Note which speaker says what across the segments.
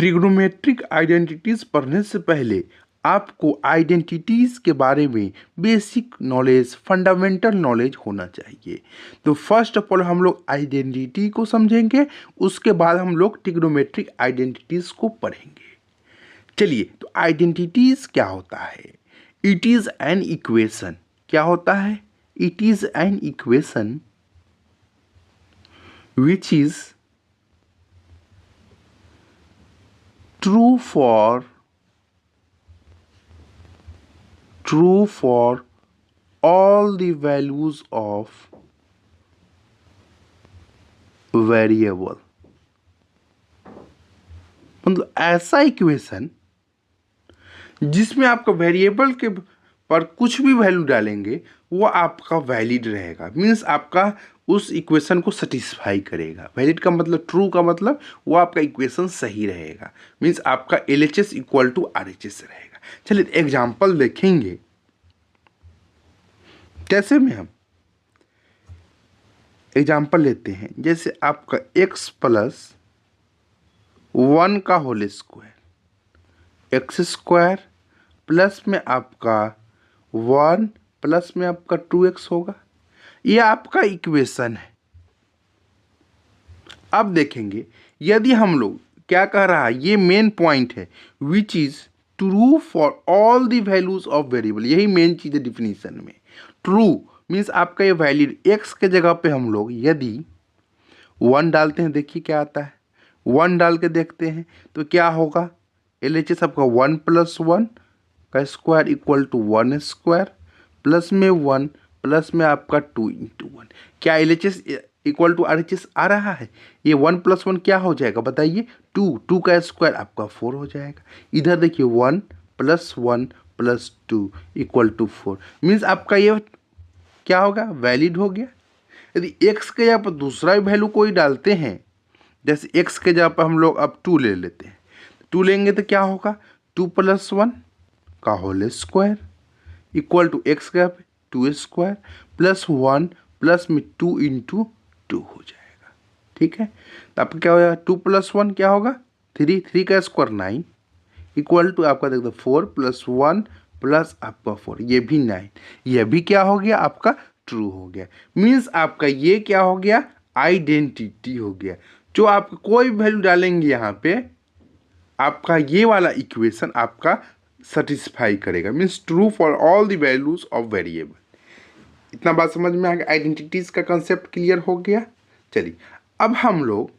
Speaker 1: Trigonometric identities पढ़ने से पहले आपको आइडेंटिटीज के बारे में बेसिक नॉलेज, फंडामेंटल नॉलेज होना चाहिए। तो फर्स्ट ऑफ ऑल हम लोग आइडेंटिटी को समझेंगे, उसके बाद हम लोग ट्रिग्नोमेट्रिक आइडेंटिटीज को पढ़ेंगे। चलिए, तो आइडेंटिटीज क्या होता है? It is an equation. क्या होता है? It is an equation which is true for all the values of variable। मतलब ऐसा इक्वेशन जिसमें आपका वेरिएबल के पर कुछ भी वैल्यू डालेंगे वो आपका वैलिड रहेगा। मीन्स आपका उस इक्वेशन को सेटिस्फाई करेगा। वैलिड का मतलब, ट्रू का मतलब वो आपका इक्वेशन सही रहेगा। मीन्स आपका LHS इक्वल टू RHS रहेगा। चलिए एग्जाम्पल देखेंगे कैसे में। हम एग्जाम्पल लेते हैं, जैसे आपका x प्लस 1 का whole square, X square plus में आपका 1 प्लस में आपका 2x होगा। ये आपका इक्वेशन है। अब देखेंगे यदि हम लोग क्या कह रहा है, ये मेन पॉइंट है, which is true for all the values of variable. यही मेन चीज है डिफिनीशन में। ट्रू मीन्स आपका ये वैलिड। x के जगह पे हम लोग यदि 1 डालते हैं, देखिए क्या आता है। 1 डाल के देखते हैं तो क्या होगा, LHS आपका 1 प्लस 1 का square equal to 1 square plus में 1 प्लस में आपका 2 इंटू 1। क्या LHS इक्वल टू RHS आ रहा है? ये 1 प्लस 1 क्या हो जाएगा बताइए? 2 का स्क्वायर आपका 4 हो जाएगा। इधर देखिए 1 plus 1 plus 2 equal to 4। Means आपका ये क्या होगा, वैलिड हो गया। यदि x के जगह पर दूसरा वैल्यू कोई डालते हैं, जैसे x के जगह पर हम लोग अब 2 ले लेते हैं, 2 लेंगे तो क्या होगा, 2 प्लस 1 का whole square equal to x के जगह पे 2 स्क्वायर प्लस 1 प्लस में 2 इंटू 2 हो जाएगा। ठीक है, तो आपका क्या हो जाएगा, 2 प्लस 1 क्या होगा, 3 का स्क्वायर 9 इक्वल टू आपका देख दो 4 प्लस 1 प्लस आपका 4, ये भी 9। ये भी क्या हो गया, आपका ट्रू हो गया। मीन्स आपका ये क्या हो गया, आइडेंटिटी हो गया। जो आप कोई वैल्यू डालेंगे यहाँ पे, आपका ये वाला इक्वेशन आपका सेटिस्फाई करेगा। Means true for all the values of variable. इतना बात समझ में आ गया? आइडेंटिटीज का कंसेप्ट क्लियर हो गया। चलिए अब हम लोग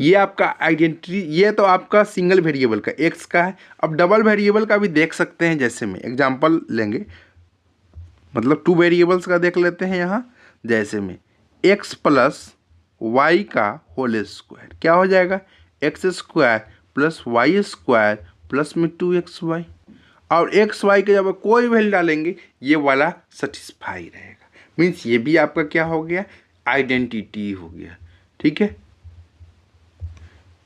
Speaker 1: ये आपका आइडेंटिटी, ये तो आपका सिंगल वेरिएबल का x का है। अब डबल वेरिएबल का भी देख सकते हैं। जैसे में एग्जांपल लेंगे, मतलब 2 वेरिएबल्स का देख लेते हैं यहाँ। जैसे में x प्लस वाई का होल स्क्वायर क्या हो जाएगा, X square plus Y square plus में 2xy। और xy के जब कोई वैल्यू डालेंगे ये वाला सेटिस्फाई रहेगा। मीन्स ये भी आपका क्या हो गया, आइडेंटिटी हो गया। ठीक है,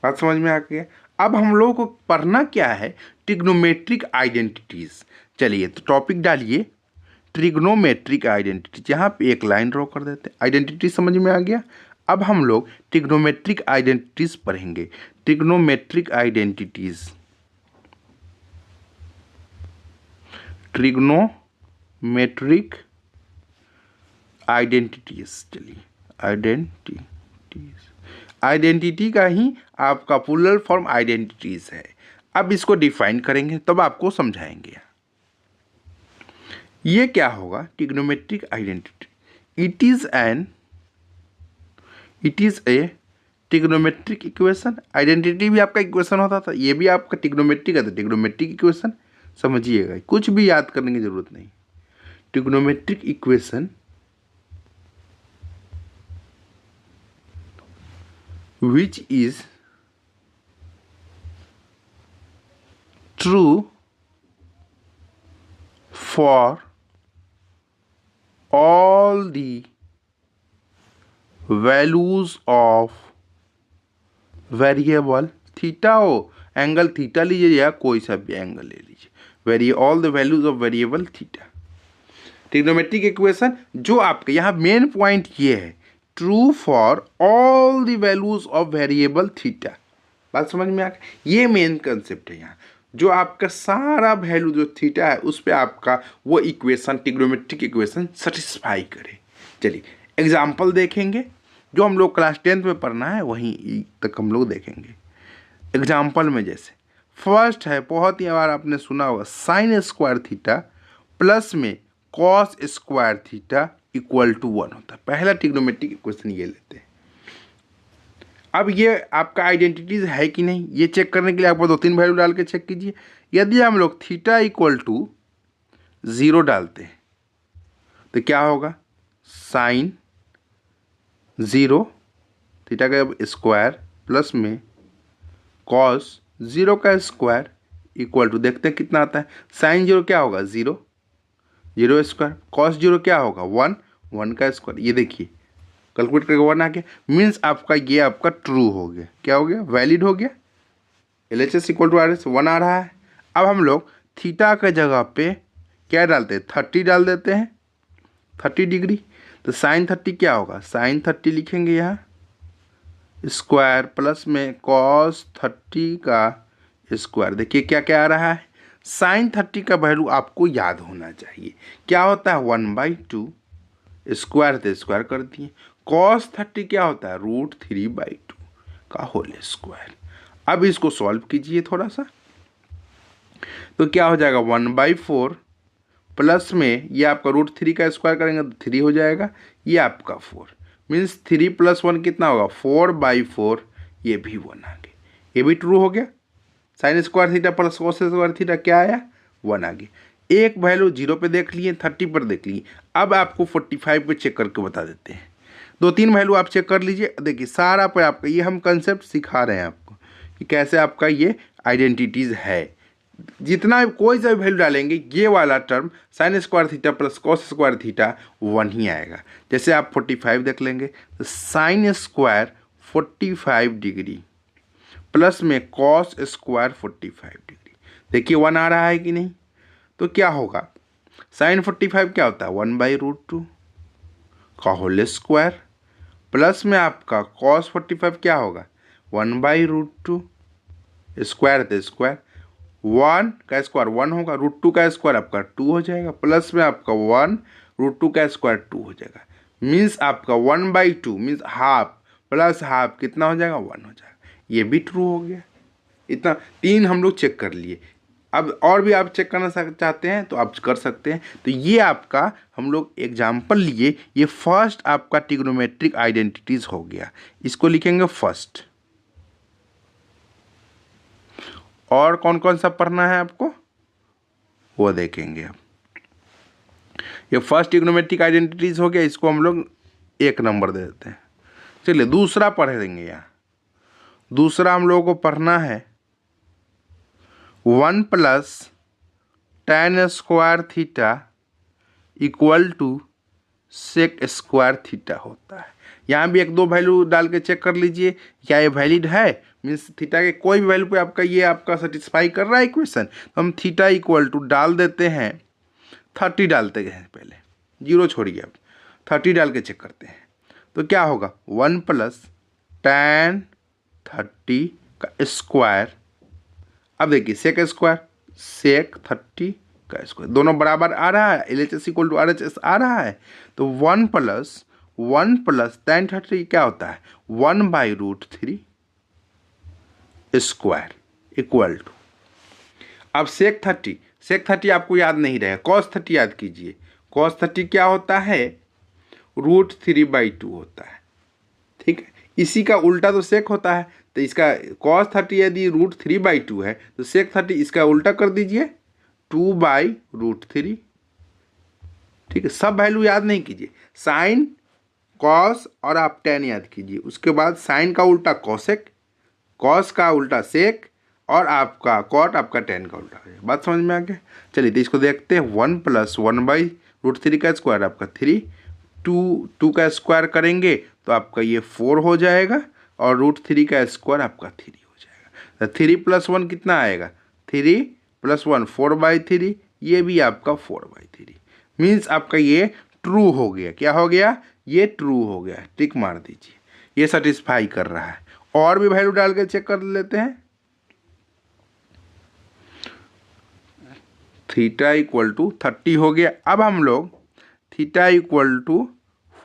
Speaker 1: बात समझ में आ गया। अब हम लोगों को पढ़ना क्या है, ट्रिग्नोमेट्रिक आइडेंटिटीज। चलिए तो टॉपिक डालिए ट्रिग्नोमेट्रिक आइडेंटिटी, जहाँ पे एक लाइन ड्रॉ कर देते हैं। आइडेंटिटी समझ में आ गया। अब हम लोग ट्रिग्नोमेट्रिक आइडेंटिटीज पढ़ेंगे। Trigonometric identities, trigonometric identities. चलिए आइडेंटिटी का ही आपका प्लूरल फॉर्म आइडेंटिटीज है। अब इसको डिफाइन करेंगे तब आपको समझाएंगे। ये क्या होगा, trigonometric identity, it is a trigonometric equation. Identity भी आपका इक्वेशन होता था, ये भी आपका ट्रिग्नोमेट्रिक है। तो ट्रिग्नोमेट्रिक इक्वेशन समझिएगा, कुछ भी याद करने की जरूरत नहीं। Trigonometric equation which is true for all the values of variable theta हो, एंगल थीटा लीजिए या कोई सा भी एंगल ले लीजिए, all the values of variable theta. Trigonometric equation जो आपके यहाँ मेन पॉइंट ये है, true for all the values of variable theta. बात समझ में आ गई? ये मेन कंसेप्ट है यहाँ, जो आपका सारा वैल्यू जो थीटा है उस पर आपका वो इक्वेशन, ट्रिग्नोमेट्रिक इक्वेशन सेटिस्फाई करे। चलिए एग्जाम्पल देखेंगे, जो हम लोग क्लास 10th में पढ़ना है वहीं तक हम लोग देखेंगे। एग्जाम्पल में जैसे फर्स्ट है, बहुत ही बार आपने सुना होगा, साइन स्क्वायर थीटा प्लस में cos square theta equal to 1 होता है। पहला ट्रिग्नोमेट्रिक इक्वेशन ये लेते हैं। अब ये आपका आइडेंटिटीज है कि नहीं, ये चेक करने के लिए आपको 2-3 वैल्यू डाल के चेक कीजिए। यदि हम लोग थीटा इक्वल टू 0 डालते हैं तो क्या होगा, साइन 0 थीटा का स्क्वायर प्लस में कॉस 0 का स्क्वायर इक्वल टू, देखते हैं कितना आता है। साइन 0 क्या होगा, 0, 0 स्क्वायर, कॉस 0 क्या होगा, 1, 1 का स्क्वायर। ये देखिए कैलकुलेट करके 1 आ गया, मीन्स आपका ये आपका ट्रू हो गया। क्या हो गया, वैलिड हो गया। LHS इक्वल टू RHS 1 आ रहा है। अब हम लोग थीटा के जगह पे क्या डालते हैं, 30 डाल देते हैं, 30 डिग्री। तो साइन 30 क्या होगा, साइन 30 लिखेंगे यहाँ स्क्वायर प्लस में कॉस 30 का स्क्वायर। देखिए क्या क्या आ रहा है, साइन 30 का वैल्यू आपको याद होना चाहिए, क्या होता है 1/2, स्क्वायर तो स्क्वायर कर दिए। कॉस 30 क्या होता है, √3/2 का होल स्क्वायर। अब इसको सॉल्व कीजिए थोड़ा सा, तो क्या हो जाएगा 1/4 प्लस में ये आपका √3 का स्क्वायर करेंगे तो 3 हो जाएगा, ये आपका 4, मीन्स 3 + 1 कितना होगा, 4/4। ये भी 1 आ गया, ये भी ट्रू हो गया। Sign square theta plus cos square theta क्या आया, 1 आ गया। एक वैल्यू 0 पे देख लिए, 30 पर देख लिए। अब आपको 45 पे चेक करके बता देते हैं। 2-3 वैल्यू आप चेक कर लीजिए। देखिए सारा पे आपका ये हम कंसेप्ट सिखा रहे हैं आपको कि कैसे आपका ये आइडेंटिटीज़ है। जितना कोई सा वैल्यू डालेंगे ये वाला term sign square theta plus cos square theta 1 ही आएगा। जैसे आप 45 देख लेंगे तो साइन स्क्वायर 45 डिग्री प्लस में कॉस स्क्वायर 45 डिग्री, देखिए 1 आ रहा है कि नहीं। तो क्या होगा, साइन 45 क्या होता है, 1/√2 का होल स्क्वायर प्लस में आपका कॉस 45 क्या होगा, 1/√2 स्क्वायर तो स्क्वायर, 1 का स्क्वायर 1 होगा, √2 का स्क्वायर आपका 2 हो जाएगा, प्लस में आपका 1 √2 का स्क्वायर 2 हो जाएगा। मीन्स आपका 1/2 मीन्स हाफ प्लस हाफ कितना हो जाएगा, 1 हो जाएगा। ये भी ट्रू हो गया। इतना 3 हम लोग चेक कर लिए। अब और भी आप चेक करना चाहते हैं तो आप कर सकते हैं। तो ये आपका हम लोग एग्जाम्पल लिए, ये फर्स्ट आपका ट्रिग्नोमेट्रिक आइडेंटिटीज हो गया। इसको लिखेंगे फर्स्ट। और कौन कौन सा पढ़ना है आपको वो देखेंगे। अब ये फर्स्ट ट्रिग्नोमेट्रिक आइडेंटिटीज हो गया, इसको हम लोग 1 नंबर दे देते हैं। चलिए दूसरा पढ़ देंगे। यहाँ दूसरा हम लोगों को पढ़ना है 1 + tan square theta equal to sec square theta होता है। यहाँ भी 1-2 वैल्यू डाल के चेक कर लीजिए क्या ये वैलिड है, मीन्स थीटा के कोई भी वैल्यू पे आपका ये आपका सेटिस्फाई कर रहा है इक्वेशन। तो हम थीटा इक्वल टू डाल देते हैं, 30 डालते हैं पहले, 0 छोड़िए, अब 30 डाल के चेक करते हैं। तो क्या होगा 1 + tan 30 का स्क्वायर। अब देखिए सेक स्क्वायर सेक 30 का स्क्वायर दोनों बराबर आ रहा है, LHS इक्वल टू RHS आ रहा है। तो 1 + tan 30 क्या होता है, 1/√3 स्क्वायर इक्वल टू। अब सेक 30 आपको याद नहीं रहेगा, कॉस 30 याद कीजिए। कॉस 30 क्या होता है, √3/2 होता है। ठीक है, इसी का उल्टा तो सेक होता है। तो इसका cos 30 यदि √3/2 है तो सेक 30 इसका उल्टा कर दीजिए 2/√3। ठीक है, सब वैल्यू याद नहीं कीजिए, साइन कॉस और आप tan याद कीजिए। उसके बाद साइन का उल्टा कॉसेक, कॉस का उल्टा सेक और आपका कॉट आपका tan का उल्टा है। बात समझ में आ गया। चलिए तो इसको देखते हैं। 1 + 1/√3 का स्क्वायर आपका 3, 2 का स्क्वायर करेंगे तो आपका ये 4 हो जाएगा और √3 का स्क्वायर आपका 3 हो जाएगा। तो 3 + 1 कितना आएगा, 3 + 1 4/3, ये भी आपका 4/3। मीन्स आपका ये ट्रू हो गया। क्या हो गया, ये ट्रू हो गया। टिक मार दीजिए, ये सेटिस्फाई कर रहा है। और भी वैल्यू डाल के चेक कर लेते हैं। थीटा इक्वल टू 30 हो गया। अब हम लोग थीटा इक्वल टू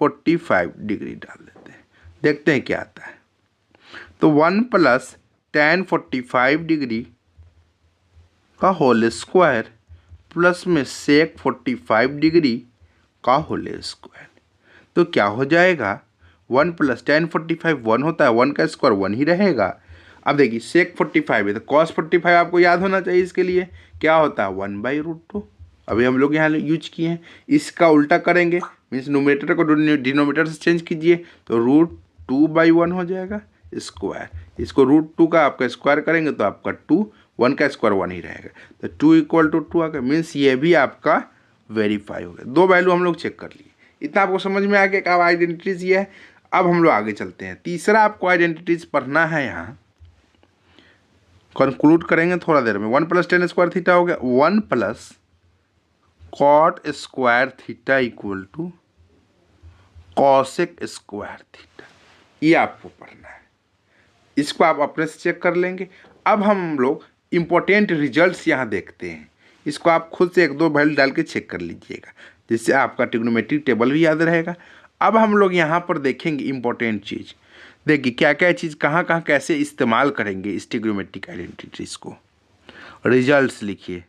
Speaker 1: 45 डिग्री डाल देते हैं, देखते हैं क्या आता है। तो 1 प्लस tan 45 डिग्री का होल स्क्वायर प्लस में sec 45 डिग्री का होल स्क्वायर, तो क्या हो जाएगा 1 प्लस tan 45 1 होता है, 1 का स्क्वायर 1 ही रहेगा। अब देखिए sec 45 है तो cos 45 आपको याद होना चाहिए, इसके लिए क्या होता है 1/√2। अभी हम लोग यहाँ यूज किए हैं, इसका उल्टा करेंगे मीन्स नोमिनेटर को डिनोमिनेटर से चेंज कीजिए तो √2/1 हो जाएगा स्क्वायर। इसको √2 का आपका स्क्वायर करेंगे तो आपका 2, 1 का स्क्वायर 1 ही रहेगा, तो 2 = 2 आ गया। मीन्स ये भी आपका वेरीफाई हो गया। 2 वैल्यू हम लोग चेक कर लिए। इतना आपको समझ में आ गया कि आइडेंटिटीज ये है। अब हम लोग आगे चलते हैं। तीसरा आपको आइडेंटिटीज पढ़ना है, यहाँ कंक्लूड करेंगे थोड़ा देर में। 1 प्लस tan स्क्वायर थीटा हो गया, 1 plus cot square theta equal to cosec square theta, ये आपको पढ़ना है। इसको आप अपने से चेक कर लेंगे। अब हम लोग इम्पोर्टेंट रिजल्ट्स यहाँ देखते हैं, इसको आप खुद से 1-2 वैल्यू डाल के चेक कर लीजिएगा, जिससे आपका ट्रिग्नोमेट्रिक टेबल भी याद रहेगा। अब हम लोग यहाँ पर देखेंगे इम्पोर्टेंट चीज़, देखिए क्या क्या चीज़ कहाँ कहाँ कैसे इस्तेमाल करेंगे इस ट्रिग्नोमेट्रिक आइडेंटिटीज को। रिजल्ट्स लिखिए।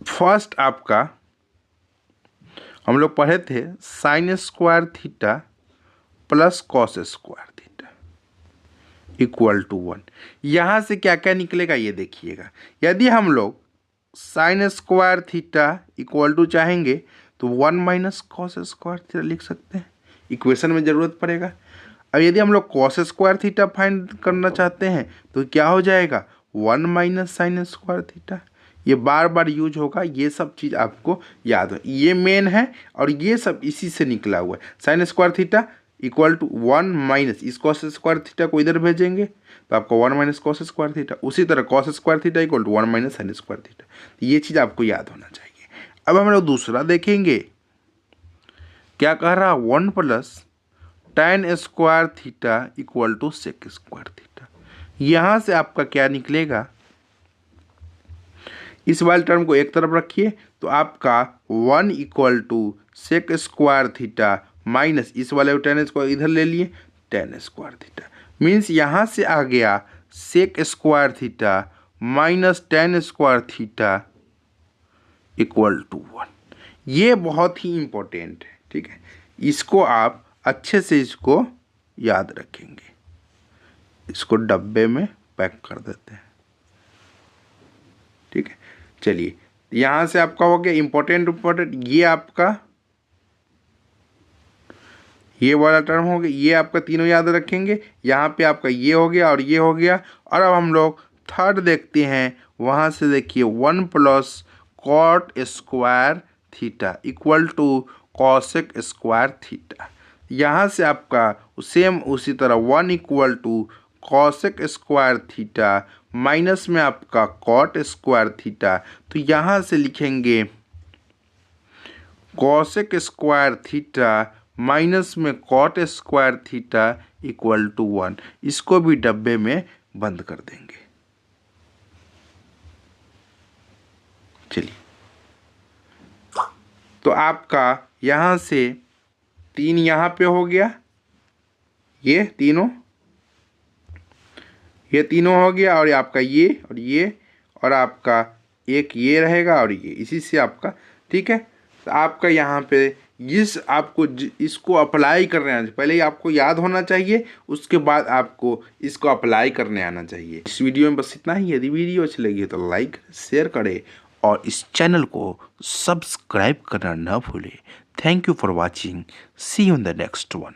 Speaker 1: फर्स्ट आपका हम लोग पढ़े थे sine square theta plus cos square theta equal to 1। यहाँ से क्या क्या निकलेगा ये देखिएगा। यदि हम लोग sine square theta equal to चाहेंगे तो 1 - कॉस स्क्वायर थीटा लिख सकते हैं, इक्वेशन में ज़रूरत पड़ेगा। अब यदि हम लोग कॉस स्क्वायर थीटा फाइंड करना चाहते हैं तो क्या हो जाएगा 1 - साइन स्क्वायर थीटा। ये बार बार यूज होगा, ये सब चीज़ आपको याद हो, ये मेन है और ये सब इसी से निकला हुआ है। Sine square theta equal to 1 - इस कॉस स्क्वायर थीटा को इधर भेजेंगे तो आपका 1 - कॉस स्क्वायर थीटा। उसी तरह cos square theta equal to 1 - sine square theta, ये चीज़ आपको याद होना चाहिए। अब हम लोग दूसरा देखेंगे, क्या कह रहा 1 plus tan square theta equal to sec square theta. यहाँ से आपका क्या निकलेगा, इस वाले टर्म को एक तरफ रखिए तो आपका 1 = सेक स्क्वायर थीटा माइनस इस वाले tan स्क्वायर इधर ले लिए tan स्क्वायर थीटा। मीन्स यहाँ से आ गया sec square theta minus tan square theta equal to 1। ये बहुत ही इम्पोर्टेंट है, ठीक है, इसको आप अच्छे से इसको याद रखेंगे। इसको डब्बे में पैक कर देते हैं, ठीक है। चलिए यहाँ से आपका हो गया इम्पोर्टेंट, ये आपका ये वाला टर्म हो गया, ये आपका तीनों याद रखेंगे। यहाँ पे आपका ये हो गया और ये हो गया। और अब हम लोग थर्ड देखते हैं, वहाँ से देखिए 1 plus cot square theta equal to cosec square theta. यहाँ से आपका सेम उसी तरह 1 = कॉसेक स्क्वायर थीटा माइनस में आपका कॉट स्क्वायर थीटा, तो यहाँ से लिखेंगे कॉसेक स्क्वायर थीटा माइनस में cot square theta equal to 1। इसको भी डब्बे में बंद कर देंगे। चलिए तो आपका यहाँ से 3 यहाँ पे हो गया, ये तीनों हो गया, और आपका ये और आपका एक ये रहेगा और ये, इसी से आपका, ठीक है। तो आपका यहाँ पे इसको अप्लाई करने आना चाहिए। पहले ही आपको याद होना चाहिए, उसके बाद आपको इसको अप्लाई करने आना चाहिए। इस वीडियो में बस इतना ही। यदि वीडियो अच्छी लगी तो लाइक शेयर करें और इस चैनल को सब्सक्राइब करना न भूलें। Thank you for watching, see you in the next one.